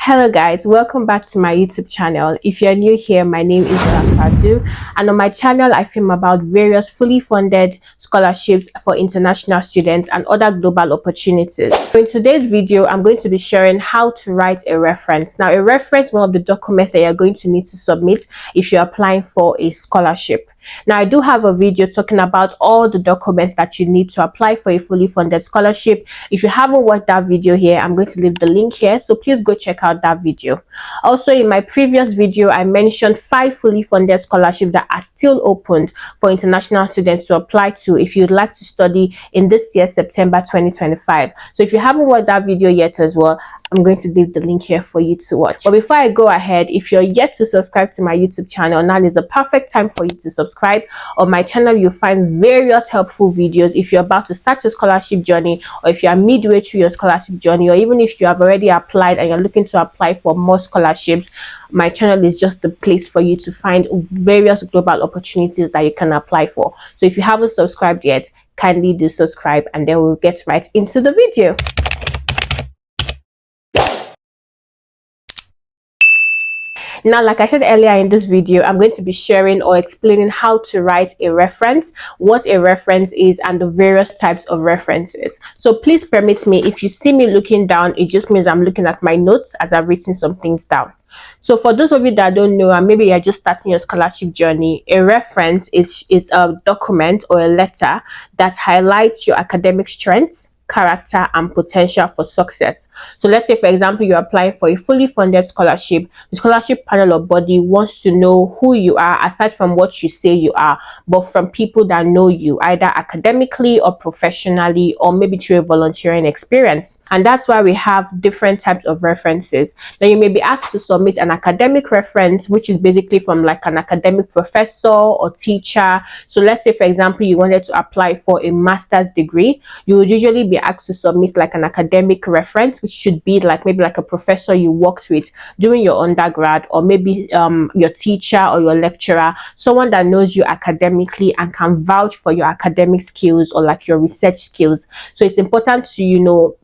Hello guys, welcome back to my YouTube channel. If you're new here, my name is Dolapo, and on my channel I film about various fully funded scholarships for international students and other global opportunities. So in today's video, I'm going to be sharing how to write a reference. Now, a reference is one of the documents that you're going to need to submit if you're applying for a scholarship. Now, I do have a video talking about all the documents that you need to apply for a fully funded scholarship. If you haven't watched that video here, I'm going to leave the link here, so please go check out that video. Also, in my previous video, I mentioned 5 fully funded scholarships that are still open for international students to apply to if you'd like to study in this year, September 2025. So if you haven't watched that video yet as well, I'm going to leave the link here for you to watch. But before I go ahead, if you're yet to subscribe to my YouTube channel, now is a perfect time for you to subscribe. On my channel, you'll find various helpful videos if you're about to start your scholarship journey, or if you're midway through your scholarship journey, or even if you have already applied and you're looking to apply for more scholarships. My channel is just the place for you to find various global opportunities that you can apply for. So if you haven't subscribed yet, kindly do subscribe, and then we'll get right into the video. Now, like I said earlier in this video, I'm going to be sharing or explaining how to write a reference, what a reference is, and the various types of references. So please permit me, if you see me looking down, it just means I'm looking at my notes as I've written some things down. So for those of you that don't know, and maybe you're just starting your scholarship journey, a reference is a document or a letter that highlights your academic strengths, character, and potential for success. So let's say, for example, you're applying for a fully funded scholarship. The scholarship panel or body wants to know who you are, aside from what you say you are, but from people that know you, either academically or professionally, or maybe through a volunteering experience. And that's why we have different types of references. Now, you may be asked to submit an academic reference, which is basically from like an academic professor or teacher. So let's say, for example, you wanted to apply for a master's degree. You would usually be asked to submit like an academic reference, which should be like maybe like a professor you worked with during your undergrad, or maybe your teacher or your lecturer, someone that knows you academically and can vouch for your academic skills or like your research skills. So it's important to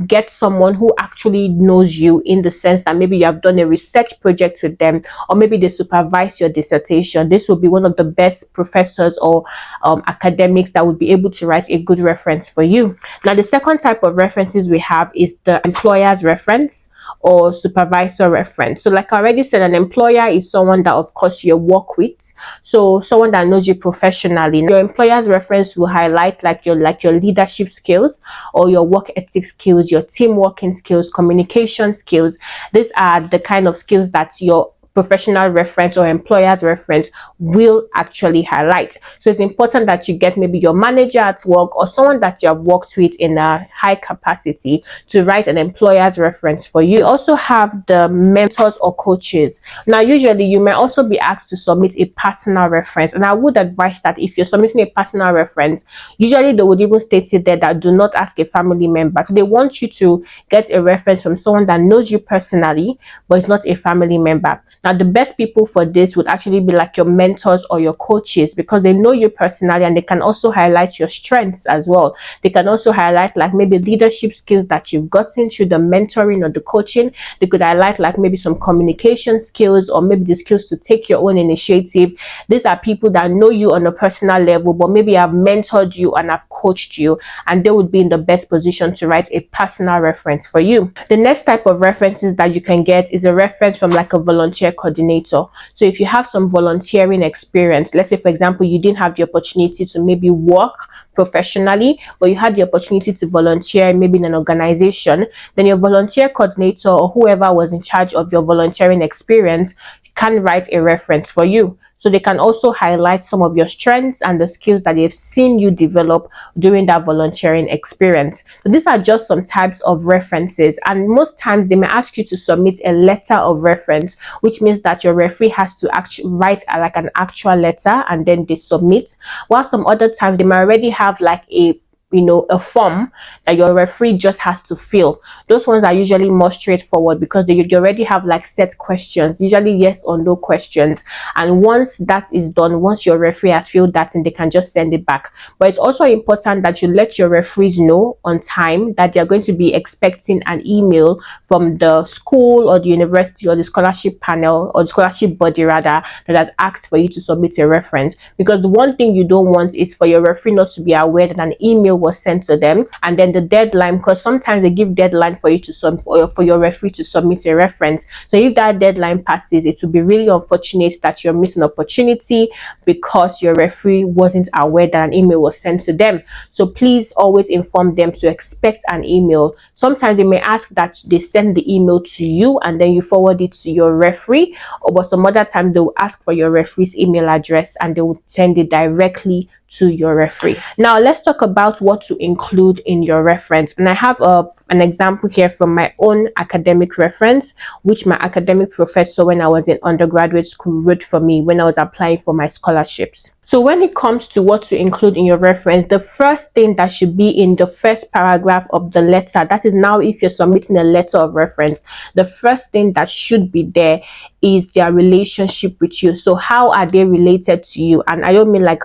get someone who actually knows you, in the sense that maybe you have done a research project with them, or maybe they supervise your dissertation. This will be one of the best professors or academics that would be able to write a good reference for you. Now, the second type of references we have is the employer's reference or supervisor reference. So like I already said, an employer is someone that of course you work with, so someone that knows you professionally. Your employer's reference will highlight like your leadership skills or your work ethic skills, your team working skills, communication skills. These are the kind of skills that your professional reference or employer's reference will actually highlight. So it's important that you get maybe your manager at work or someone that you have worked with in a high capacity to write an employer's reference for you. You also have the mentors or coaches. Now, usually you may also be asked to submit a personal reference, and I would advise that if you're submitting a personal reference, usually they would even state it there that do not ask a family member. So they want you to get a reference from someone that knows you personally but is not a family member. Now, the best people for this would actually be like your mentors or your coaches, because they know you personally and they can also highlight your strengths as well. They can also highlight like maybe leadership skills that you've gotten through the mentoring or the coaching. They could highlight like maybe some communication skills, or maybe the skills to take your own initiative. These are people that know you on a personal level, but maybe have mentored you and have coached you, and they would be in the best position to write a personal reference for you. The next type of references that you can get is a reference from like a volunteer coordinator. So if you have some volunteering experience, let's say for example you didn't have the opportunity to maybe work professionally, but you had the opportunity to volunteer maybe in an organization, then your volunteer coordinator or whoever was in charge of your volunteering experience can write a reference for you. So they can also highlight some of your strengths and the skills that they've seen you develop during that volunteering experience. So these are just some types of references, and most times they may ask you to submit a letter of reference, which means that your referee has to actually write like an actual letter and then they submit, while some other times they might already have like a a form that your referee just has to fill. Those ones are usually more straightforward because you already have like set questions, usually yes or no questions, and once that is done, once your referee has filled that in, they can just send it back. But it's also important that you let your referees know on time that they're going to be expecting an email from the school or the university or the scholarship panel or the scholarship body rather that has asked for you to submit a reference. Because the one thing you don't want is for your referee not to be aware that an email was sent to them, and then the deadline, because sometimes they give deadline for you to submit, or for your referee to submit a reference. So if that deadline passes, it will be really unfortunate that you're missing opportunity because your referee wasn't aware that an email was sent to them. So please always inform them to expect an email. Sometimes they may ask that they send the email to you and then you forward it to your referee, but some other time they'll ask for your referee's email address and they will send it directly to your referee. Now let's talk about what to include in your reference, and I have an example here from my own academic reference, which my academic professor when I was in undergraduate school wrote for me when I was applying for my scholarships. So when it comes to what to include in your reference, the first thing that should be in the first paragraph of the letter, that is now if you're submitting a letter of reference, the first thing that should be there is their relationship with you. So how are they related to you? And I don't mean like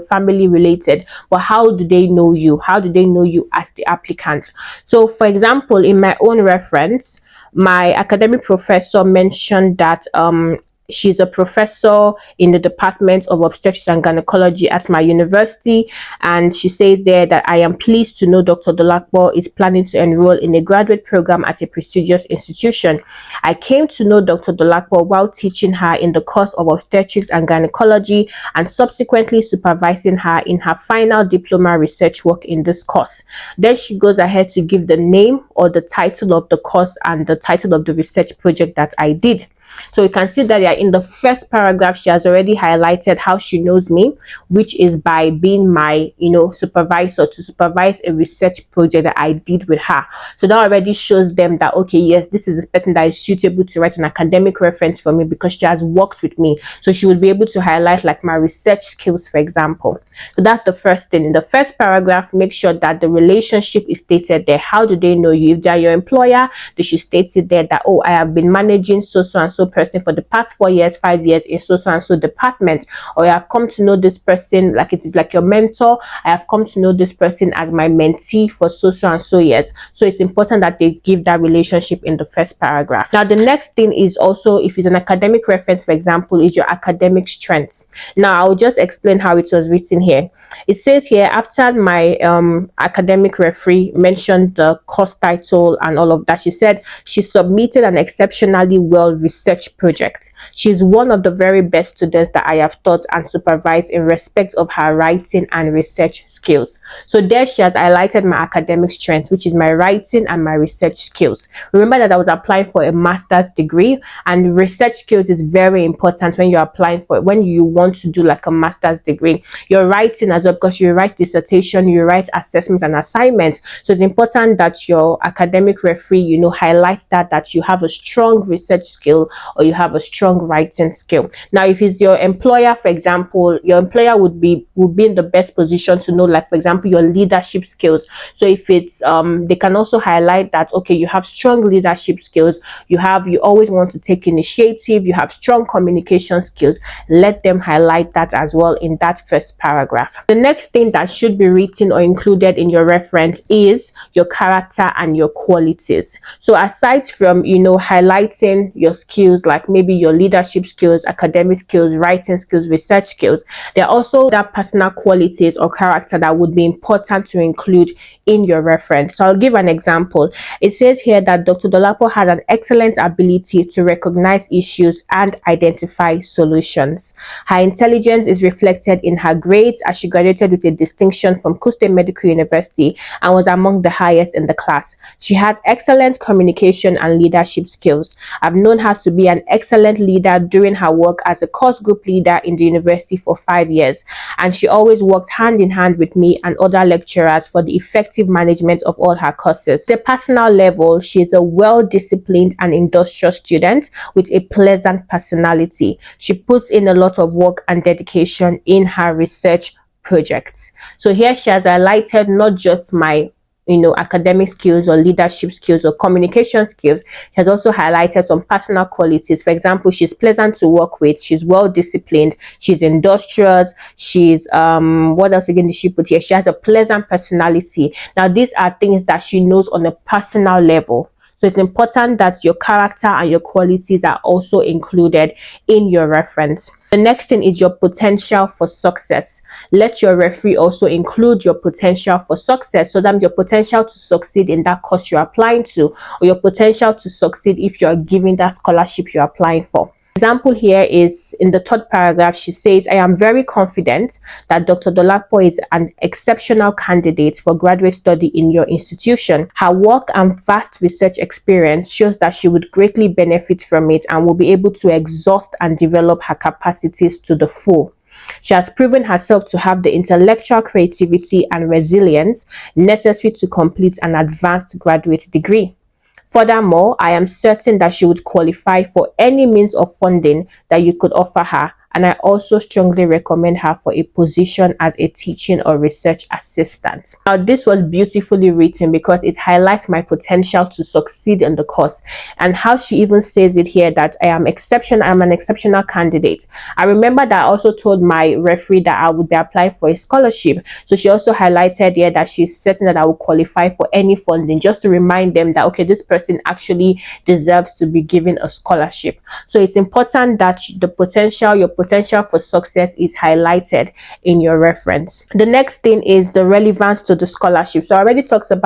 family related, but how do they know you? How do they know you as the applicant? So for example, in my own reference, my academic professor mentioned that she's a professor in the Department of Obstetrics and Gynecology at my university, and she says there that I am pleased to know Dr. Dolapo is planning to enroll in a graduate program at a prestigious institution. I came to know Dr. Dolapo while teaching her in the course of Obstetrics and Gynecology and subsequently supervising her in her final diploma research work in this course. Then she goes ahead to give the name or the title of the course and the title of the research project that I did. So you can see that in the first paragraph, she has already highlighted how she knows me, which is by being my, supervisor to supervise a research project that I did with her. So that already shows them that, okay, yes, this is a person that is suitable to write an academic reference for me because she has worked with me. So she would be able to highlight like my research skills, for example. So that's the first thing. In the first paragraph, make sure that the relationship is stated there. How do they know you? If they're your employer, they should state it there that, oh, I have been managing so and so person for the past 4 years, 5 years in so and so department, or I have come to know this person like it is like your mentor. I have come to know this person as my mentee for so and so years. So it's important that they give that relationship in the first paragraph. Now the next thing is also, if it's an academic reference, for example, is your academic strength. Now I'll just explain how it was written here. It says here, after my academic referee mentioned the course title and all of that, she said she submitted an exceptionally well research project. She's one of the very best students that I have taught and supervised in respect of her writing and research skills. So there she has highlighted my academic strengths, which is my writing and my research skills. Remember that I was applying for a master's degree, and research skills is very important when you're applying for, when you want to do like a master's degree. Your writing as well, because you write dissertation, you write assessments and assignments. So it's important that your academic referee, highlights that you have a strong research skill or you have a strong writing skill. Now, if it's your employer, for example, your employer would be in the best position to know, like for example, your leadership skills. So if it's they can also highlight that, okay, you have strong leadership skills, you always want to take initiative, you have strong communication skills. Let them highlight that as well in that first paragraph. The next thing that should be written or included in your reference is your character and your qualities. So aside from highlighting your skills, like maybe your leadership skills, academic skills, writing skills, research skills, there are also that personal qualities or character that would be important to include in your reference. So I'll give an example. It says here that Dr. Dolapo has an excellent ability to recognize issues and identify solutions. Her intelligence is reflected in her grades, as she graduated with a distinction from Coastal Medical University and was among the highest in the class. She has excellent communication and leadership skills. I've known her to be an excellent leader during her work as a course group leader in the university for 5 years, and she always worked hand in hand with me and other lecturers for the effective management of all her courses. At a personal level, she is a well-disciplined and industrious student with a pleasant personality. She puts in a lot of work and dedication in her research projects. So here she has highlighted not just my academic skills or leadership skills or communication skills. She has also highlighted some personal qualities. For example, she's pleasant to work with, she's well disciplined, she's industrious, she's what else again did she put here? She has a pleasant personality. Now these are things that she knows on a personal level. So it's important that your character and your qualities are also included in your reference. The next thing is your potential for success. Let your referee also include your potential for success. So that your potential to succeed in that course you're applying to, or your potential to succeed if you're given that scholarship you're applying for. Example here is in the third paragraph. She says, I am very confident that Dr. Dolapo is an exceptional candidate for graduate study in your institution. Her work and vast research experience shows that she would greatly benefit from it and will be able to exhaust and develop her capacities to the full. She has proven herself to have the intellectual creativity and resilience necessary to complete an advanced graduate degree. Furthermore, I am certain that she would qualify for any means of funding that you could offer her, and I also strongly recommend her for a position as a teaching or research assistant. Now, this was beautifully written because it highlights my potential to succeed in the course, and how she even says it here that I'm an exceptional candidate. I remember that I also told my referee that I would be applying for a scholarship. So she also highlighted here that she's certain that I will qualify for any funding, just to remind them that, okay, this person actually deserves to be given a scholarship. So it's important that your potential for success is highlighted in your reference. The next thing is the relevance to the scholarship. So I already talking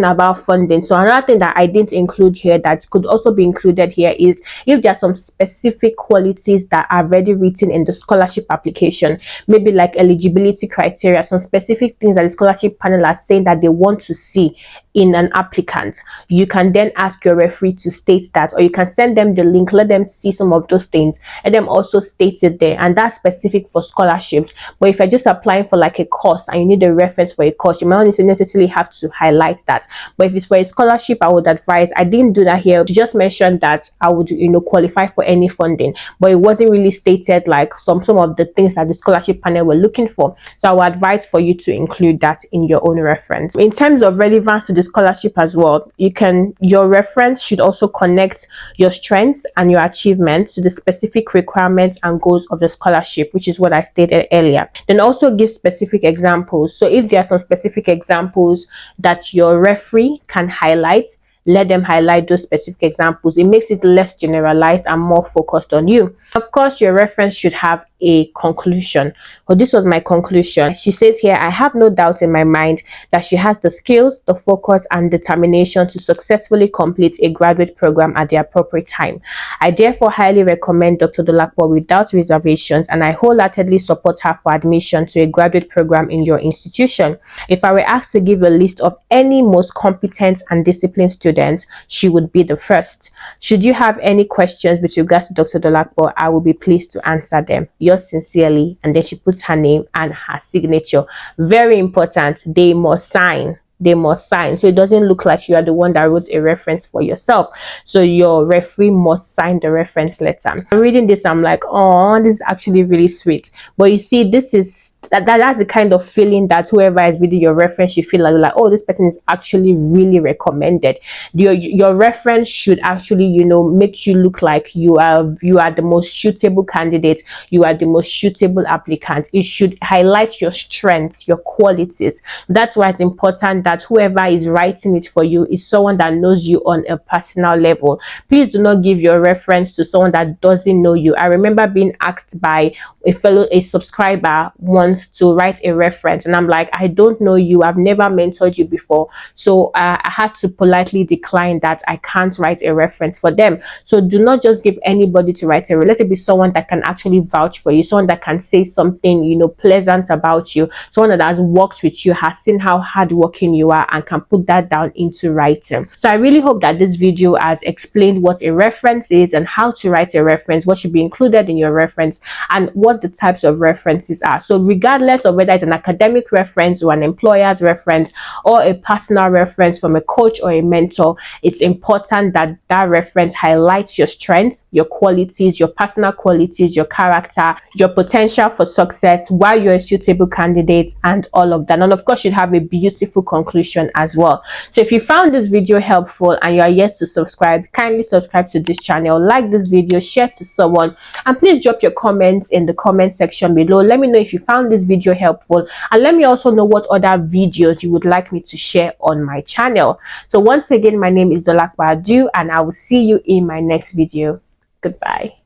about funding. So another thing that I didn't include here that could also be included here is if there are some specific qualities that are already written in the scholarship application, maybe like eligibility criteria, some specific things that the scholarship panel are saying that they want to see in an applicant. You can then ask your referee to state that, or you can send them the link, let them see some of those things, and them also state it there. And that's specific for scholarships. But if you're just applying for like a course and you need a reference for a course, you might not necessarily have to highlight that. But if it's for a scholarship, I would advise, I didn't do that here. She just mentioned that I would qualify for any funding, but it wasn't really stated like some of the things that the scholarship panel were looking for. So I would advise for you to include that in your own reference. In terms of relevance to the scholarship as well, your reference should also connect your strengths and your achievements to the specific requirements and goals of the scholarship, which is what I stated earlier. Then also give specific examples. So if there are some specific examples that your referee can highlight, let them highlight those specific examples. It makes it less generalized and more focused on you. Of course, your reference should have a conclusion. Well, this was my conclusion. She says here, I have no doubt in my mind that she has the skills, the focus, and determination to successfully complete a graduate program at the appropriate time. I therefore highly recommend Dr. Dolapo without reservations, and I wholeheartedly support her for admission to a graduate program in your institution. If I were asked to give a list of any most competent and disciplined students, she would be the first. Should you have any questions with regards to Dr. Dolapo, I will be pleased to answer them. Yours sincerely. And then she puts her name and her signature. Very important. They must sign. So it doesn't look like you are the one that wrote a reference for yourself. So your referee must sign the reference letter. I'm reading this, I'm like, oh, this is actually really sweet. But you see, this is that's the kind of feeling that whoever is reading your reference, you feel like, oh, this person is actually really recommended. Your reference should actually make you look like you are the most suitable candidate, you are the most suitable applicant. It should highlight your strengths, your qualities. That's why it's important that whoever is writing it for you is someone that knows you on a personal level. Please do not give your reference to someone that doesn't know you. I remember being asked by a subscriber once to write a reference, and I'm like, I don't know you, I've never mentored you before, so I had to politely decline that I can't write a reference for them. So do not just give anybody to write a reference. Let it be someone that can actually vouch for you, someone that can say something pleasant about you, someone that has worked with you, has seen how hardworking person you are and can put that down into writing. So I really hope that this video has explained what a reference is and how to write a reference, what should be included in your reference, and what the types of references are. So regardless of whether it's an academic reference or an employer's reference or a personal reference from a coach or a mentor, it's important that that reference highlights your strengths, your qualities, your personal qualities, your character, your potential for success, why you're a suitable candidate, and all of that. And of course, you'd have a beautiful conclusion as well. So if you found this video helpful and you are yet to subscribe, kindly subscribe to this channel, like this video, share to someone, and please drop your comments in the comment section below. Let me know if you found this video helpful, and let me also know what other videos you would like me to share on my channel. So once again, my name is Dolapo, and I will see you in my next video. Goodbye.